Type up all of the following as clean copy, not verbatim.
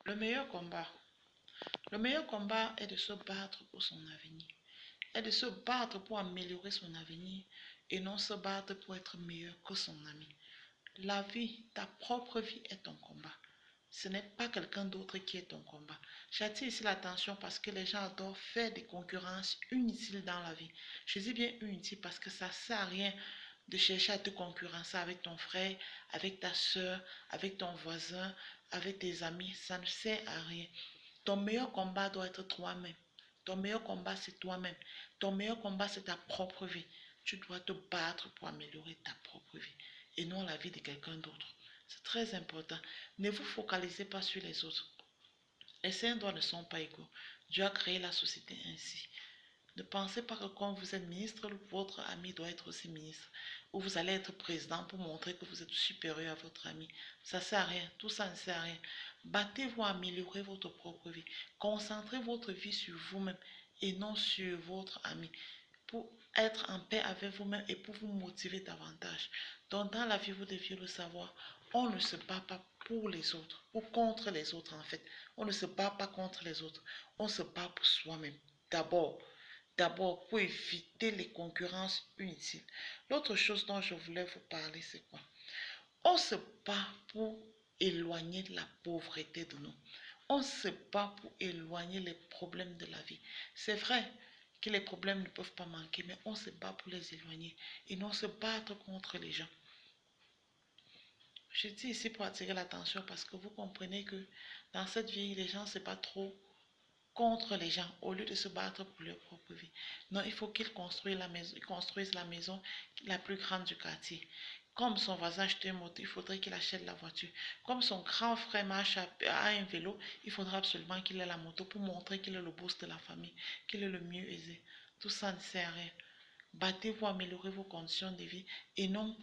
Le meilleur combat. Le meilleur combat est de se battre pour son avenir. Est de se battre pour améliorer son avenir et non se battre pour être meilleur que son ami. La vie, ta propre vie est ton combat. Ce n'est pas quelqu'un d'autre qui est ton combat. J'attire ici l'attention parce que les gens adorent faire des concurrences inutiles dans la vie. Je dis bien inutiles parce que ça ne sert à rien de chercher à te concurrencer avec ton frère, avec ta soeur, avec ton voisin, avec tes amis. Ça ne sert à rien. Ton meilleur combat doit être toi-même. Ton meilleur combat, c'est toi-même. Ton meilleur combat, c'est ta propre vie. Tu dois te battre pour améliorer ta propre vie et non la vie de quelqu'un d'autre. C'est très important. Ne vous focalisez pas sur les autres. Les saints doigts ne sont pas égaux. Dieu a créé la société ainsi. Ne pensez pas que quand vous êtes ministre, votre ami doit être aussi ministre. Ou vous allez être président pour montrer que vous êtes supérieur à votre ami. Ça ne sert à rien. Tout ça ne sert à rien. Battez-vous à améliorer votre propre vie. Concentrez votre vie sur vous-même et non sur votre ami. Pour être en paix avec vous-même et pour vous motiver davantage. Donc dans la vie, vous deviez le savoir. On ne se bat pas pour les autres ou contre les autres en fait. On ne se bat pas contre les autres. On se bat pour soi-même. D'abord. D'abord, pour éviter les concurrences inutiles. L'autre chose dont je voulais vous parler, c'est quoi? On se bat pour éloigner la pauvreté de nous. On se bat pour éloigner les problèmes de la vie. C'est vrai que les problèmes ne peuvent pas manquer, mais on se bat pour les éloigner et non se battre contre les gens. Je dis ici pour attirer l'attention parce que vous comprenez que dans cette vie, les gens ne se battent trop contre les gens au lieu de se battre pour leur propre vie. Non, il faut qu'ils construisent la maison la plus grande du quartier. Comme son voisin achète une moto, il faudrait qu'il achète la voiture. Comme son grand frère marche à un vélo, il faudra absolument qu'il ait la moto pour montrer qu'il est le boss de la famille, qu'il est le mieux aisé. Tout ça ne sert à rien. Battez-vous à améliorer vos conditions de vie et non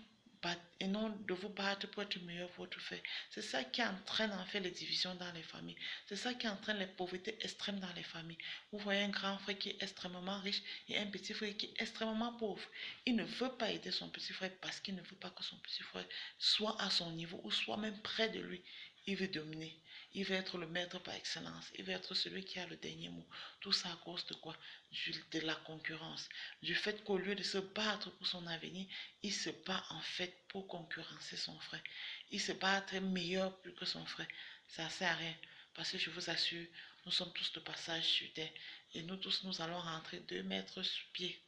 de vous battre pour être meilleur pour votre frère. C'est ça qui entraîne en fait les divisions dans les familles. C'est ça qui entraîne les pauvretés extrêmes dans les familles. Vous voyez un grand frère qui est extrêmement riche et un petit frère qui est extrêmement pauvre. Il ne veut pas aider son petit frère parce qu'il ne veut pas que son petit frère soit à son niveau ou soit même près de lui. Il veut dominer. Il veut être le maître par excellence. Il veut être celui qui a le dernier mot. Tout ça à cause de quoi? De la concurrence. Du fait qu'au lieu de se battre pour son avenir, il se bat en fait pour concurrencer son frère. Il se bat à être meilleur plus que son frère. Ça ne sert à rien. Parce que je vous assure, nous sommes tous de passage sur terre. Et nous tous, nous allons rentrer 2 mètres sur pied.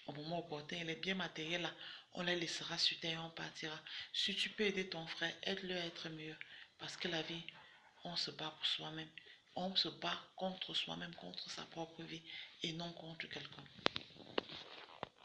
Au moment opportun, et les biens matériels là, on les laissera sur terre et on partira. Si tu peux aider ton frère, aide-le à être meilleur. Parce que la vie, on se bat pour soi-même. On se bat contre soi-même, contre sa propre vie et non contre quelqu'un.